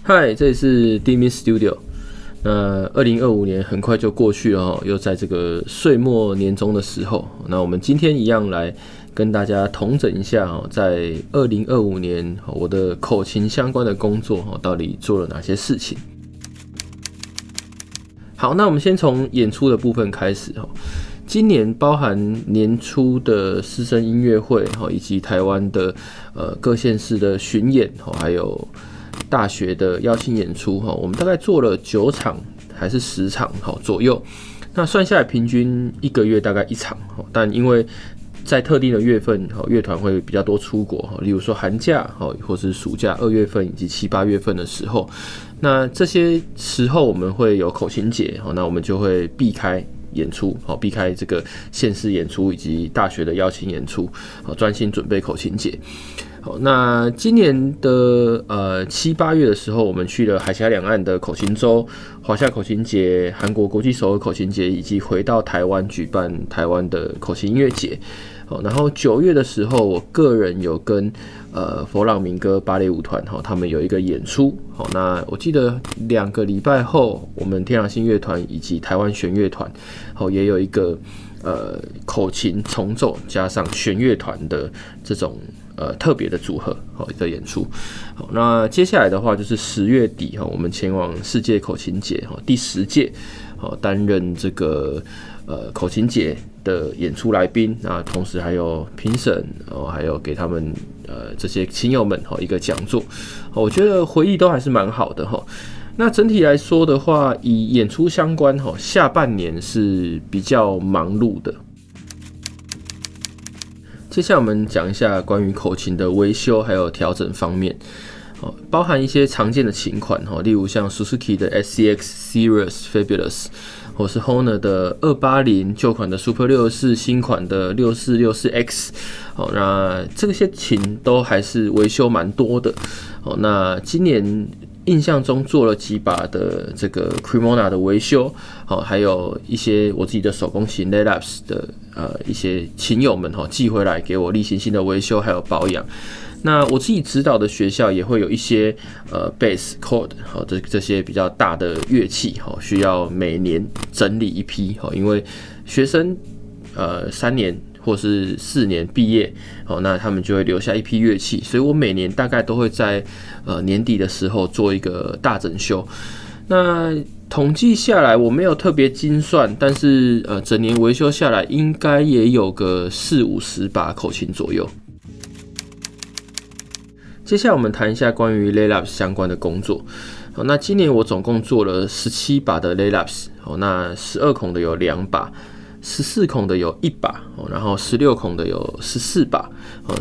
嗨，这里是 Dimi Studio。那2025年很快就过去了又在这个岁末年终的时候，那我们今天一样来跟大家统整一下在2025年我的口琴相关的工作到底做了哪些事情。好，那我们先从演出的部分开始。今年包含年初的师生音乐会以及台湾的各县市的巡演，还有大学的邀请演出，我们大概做了9场还是10场左右。那算下来平均1个月大概1场，但因为在特定的月份，乐团会比较多出国，例如说寒假或是暑假2月份以及7、8月份的时候，那这些时候我们会有口琴节，那我们就会避开演出，避开这个县市演出以及大学的邀请演出，专心准备口琴节。那今年的7、8月的时候，我们去了海峡两岸的口琴周、华夏口琴节、韩国国际首尔口琴节，以及回到台湾举办台湾的口琴音乐节。然后9月的时候，我个人有跟佛朗明哥芭蕾舞团他们有一个演出。那我记得2个礼拜后，我们天狼星乐团以及台湾弦乐团也有一个口琴重奏加上弦乐团的这种特别的组合的演出。好，那接下来的话就是10月底我们前往世界口琴节第10届，担任这个口琴节的演出来宾，那同时还有评审，还有给他们这些亲友们一个讲座。我觉得回忆都还是蛮好的。那整体来说的话，以演出相关，下半年是比较忙碌的。接下来我们讲一下关于口琴的维修还有调整方面，包含一些常见的琴款，例如像 Suzuki 的 SCX Serious Fabulous， 或是 Honor 的280，旧款的 Super 64，新款的64、64X。那这些琴都还是维修蛮多的。那今年印象中做了几把的这个 Cremona 的维修，还有一些我自己的手工琴 Laylaps 的一些琴友们寄回来给我例行性的维修还有保养。那我自己指导的学校也会有一些bass chord 这些比较大的乐器需要每年整理一批，因为学生3年或是4年毕业，那他们就会留下一批乐器，所以我每年大概都会在年底的时候做一个大整修。那统计下来我没有特别精算，但是整年维修下来应该也有个40-50把口琴左右。接下来我们谈一下关于 Laylaps 相关的工作。那今年我总共做了17把的 Laylaps， 那12孔的有2把，14孔的有1把，然后16孔的有14把，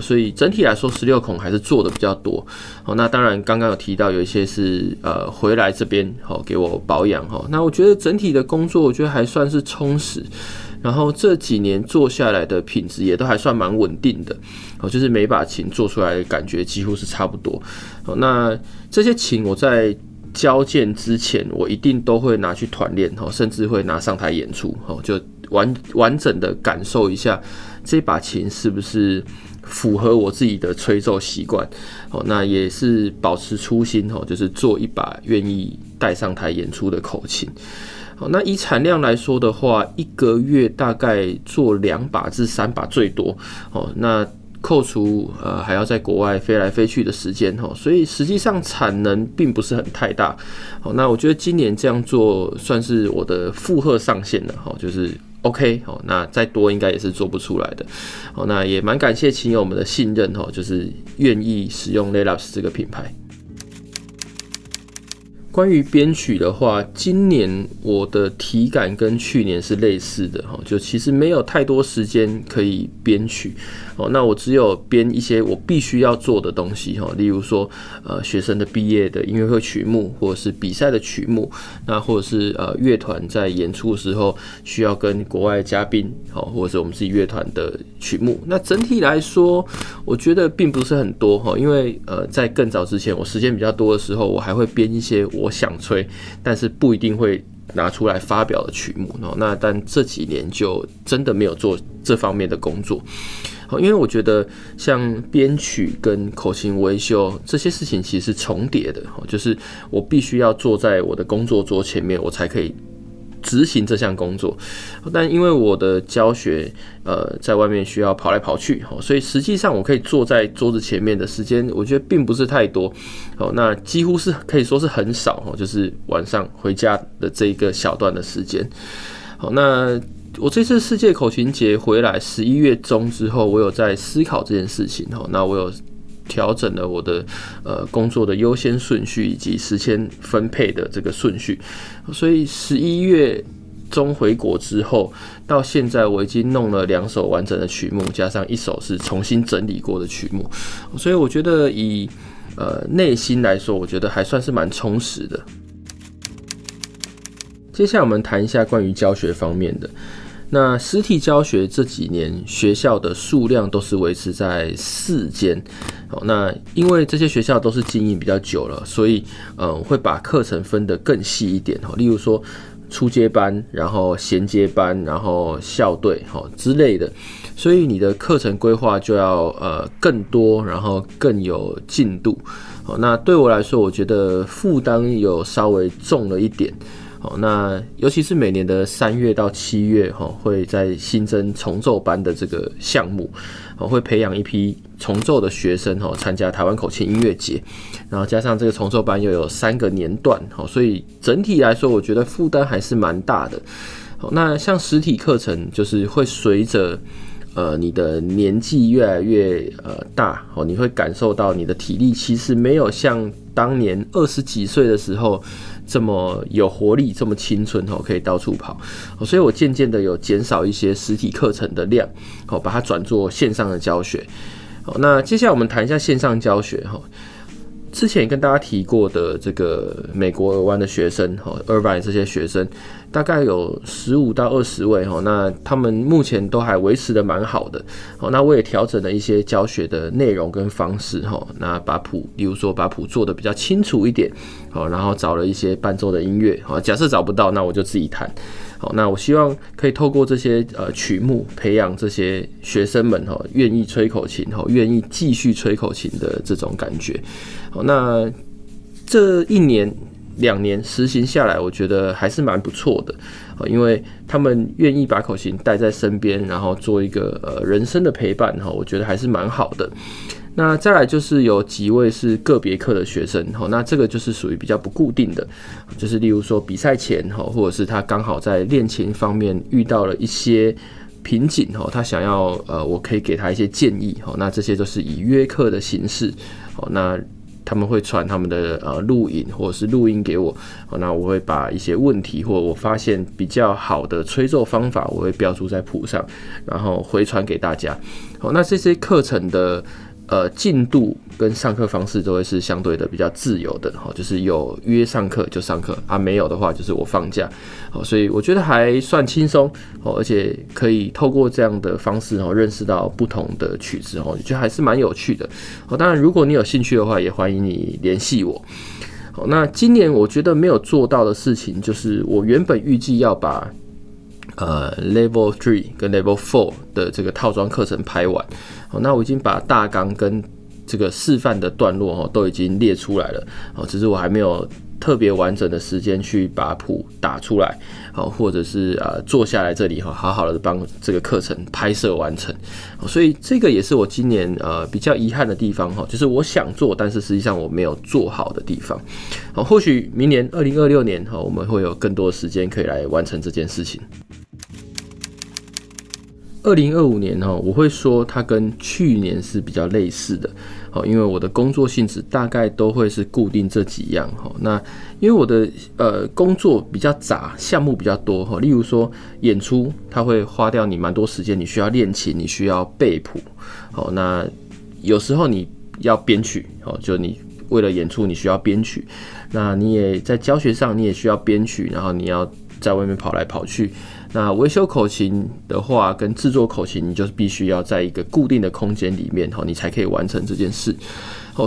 所以整体来说16孔还是做的比较多。那当然刚刚有提到有一些是回来这边给我保养。那我觉得整体的工作我觉得还算是充实，然后这几年做下来的品质也都还算蛮稳定的，就是每把琴做出来的感觉几乎是差不多。那这些琴我在交件之前我一定都会拿去团练，甚至会拿上台演出，就完整的感受一下这把琴是不是符合我自己的吹奏习惯。那也是保持初心，就是做一把愿意带上台演出的口琴。那以产量来说的话，1个月大概做2把至3把最多。那扣除还要在国外飞来飞去的时间，所以实际上产能并不是很太大。那我觉得今年这样做算是我的负荷上限了，就是 OK， 那再多应该也是做不出来的。那也蛮感谢亲友们的信任，就是愿意使用 Laylaps 这个品牌。关于编曲的话，今年我的体感跟去年是类似的，就其实没有太多时间可以编曲。那我只有编一些我必须要做的东西，例如说学生的毕业的音乐会曲目，或者是比赛的曲目，那或者是乐团在演出的时候需要跟国外嘉宾，或者是我们自己乐团的曲目。那整体来说我觉得并不是很多，因为在更早之前我时间比较多的时候，我还会编一些我想吹但是不一定会拿出来发表的曲目。但这几年就真的没有做这方面的工作。因为我觉得像编曲跟口琴维修这些事情其实是重叠的，就是我必须要坐在我的工作桌前面，我才可以执行这项工作。但因为我的教学在外面需要跑来跑去，所以实际上我可以坐在桌子前面的时间我觉得并不是太多，那几乎是可以说是很少，就是晚上回家的这一个小段的时间。那我这次世界口琴节回来11月中之后，我有在思考这件事情，那我有调整了我的工作的优先顺序以及时间分配的这个顺序，所以11月中回国之后，到现在我已经弄了2首完整的曲目，加上1首是重新整理过的曲目，所以我觉得以内心来说，我觉得还算是蛮充实的。接下来我们谈一下关于教学方面的。那实体教学这几年学校的数量都是维持在4间，那因为这些学校都是经营比较久了，所以会把课程分得更细一点，例如说初阶班，然后衔接班，然后校队之类的，所以你的课程规划就要更多，然后更有进度。那对我来说，我觉得负担有稍微重了一点。那尤其是每年的3月到7月，会在新增重奏班的这个项目，会培养一批重奏的学生参加台湾口琴音乐节，然后加上这个重奏班又有3个年段，所以整体来说，我觉得负担还是蛮大的。那像实体课程，就是会随着你的年纪越来越大，你会感受到你的体力其实没有像当年20几岁的时候这么有活力，这么青春，可以到处跑，所以我渐渐的有减少一些实体课程的量，把它转做线上的教学。那接下来我们谈一下线上教学。之前也跟大家提过的这个美国尔湾的学生，Irvine 这些学生大概有15到20位，那他们目前都还维持的蛮好的。那我也调整了一些教学的内容跟方式，那把谱，例如说把谱做的比较清楚一点，然后找了一些伴奏的音乐，假设找不到，那我就自己弹。那我希望可以透过这些曲目培养这些学生们愿意吹口琴，愿意继续吹口琴的这种感觉。那这1年2年实行下来，我觉得还是蛮不错的，因为他们愿意把口琴带在身边，然后做一个人生的陪伴，我觉得还是蛮好的。那再来就是有几位是个别课的学生，那这个就是属于比较不固定的，就是例如说比赛前，或者是他刚好在练琴方面遇到了一些瓶颈，他想要我可以给他一些建议，那这些都是以约课的形式，那他们会传他们的录影或者是录音给我，那我会把一些问题或者我发现比较好的吹奏方法，我会标注在谱上，然后回传给大家。那这些课程的进度跟上课方式都会是相对的比较自由的，就是有约上课就上课啊，没有的话就是我放假，所以我觉得还算轻松，而且可以透过这样的方式认识到不同的曲子，我觉得还是蛮有趣的。当然，如果你有兴趣的话，也欢迎你联系我。那今年我觉得没有做到的事情，就是我原本预计要把Level 3跟 Level 4的这个套装课程拍完，那我已经把大纲跟这个示范的段落都已经列出来了，只是我还没有特别完整的时间去把谱打出来，或者是坐下来这里好好的帮这个课程拍摄完成，所以这个也是我今年比较遗憾的地方，就是我想做，但是实际上我没有做好的地方。或许明年2026年我们会有更多的时间可以来完成这件事情。2025年我会说它跟去年是比较类似的，因为我的工作性质大概都会是固定这几样。那因为我的工作比较杂，项目比较多，例如说演出，它会花掉你蛮多时间，你需要练琴，你需要背谱，那有时候你要编曲，就你为了演出你需要编曲，那你也在教学上你也需要编曲，然后你要在外面跑来跑去。那维修口琴的话，跟制作口琴，你就是必须要在一个固定的空间里面，你才可以完成这件事。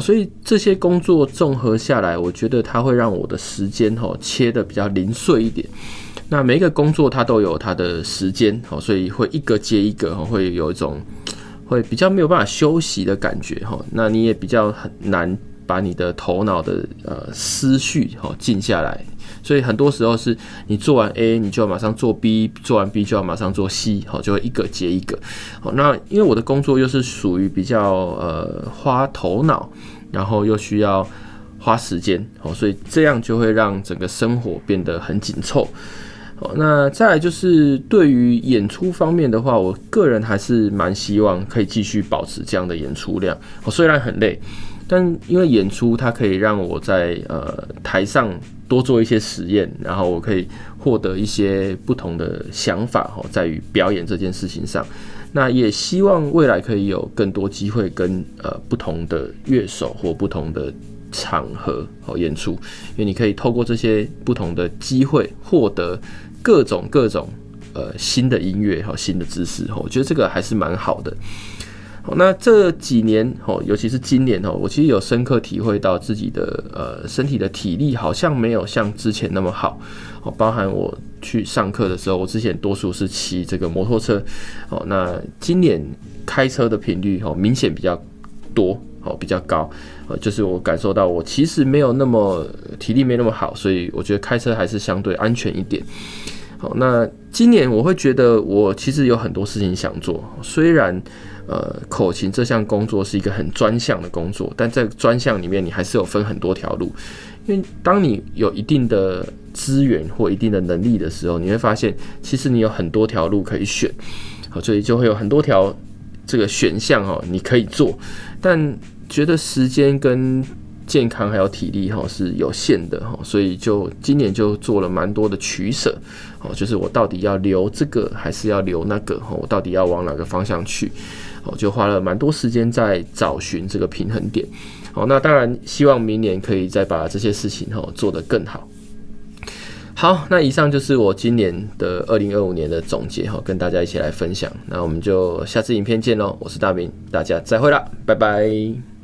所以这些工作综合下来，我觉得它会让我的时间切得比较零碎一点。那每一个工作它都有它的时间，所以会一个接一个，会有一种会比较没有办法休息的感觉哈，那你也比较很难把你的头脑的思绪静下来，所以很多时候是你做完 A 你就要马上做 B， 做完 B 就要马上做 C， 就会一个接一个。那因为我的工作又是属于比较花头脑，然后又需要花时间，所以这样就会让整个生活变得很紧凑。那再来就是对于演出方面的话，我个人还是蛮希望可以继续保持这样的演出量。虽然很累，但因为演出它可以让我在台上多做一些实验，然后我可以获得一些不同的想法，在于表演这件事情上。那也希望未来可以有更多机会跟不同的乐手或不同的场合演出，因为你可以透过这些不同的机会获得各种新的音乐新的知识，我觉得这个还是蛮好的。那这几年尤其是今年我其实有深刻体会到自己的身体的体力好像没有像之前那么好，包含我去上课的时候，我之前多数是骑这个摩托车，那今年开车的频率明显比较多，比较高，就是我感受到我其实没有那么体力没那么好，所以我觉得开车还是相对安全一点。好，那今年我会觉得我其实有很多事情想做，虽然口琴这项工作是一个很专项的工作，但在专项里面你还是有分很多条路，因为当你有一定的资源或一定的能力的时候，你会发现其实你有很多条路可以选，所以就会有很多条这个选项你可以做，但觉得时间跟健康还有体力是有限的，所以就今年就做了蛮多的取舍，就是我到底要留这个还是要留那个，我到底要往哪个方向去，就花了蛮多时间在找寻这个平衡点。那当然希望明年可以再把这些事情做得更好。好，那以上就是我今年的2025年的总结，跟大家一起来分享。那我们就下次影片见咯，我是大明，大家再会啦，拜拜。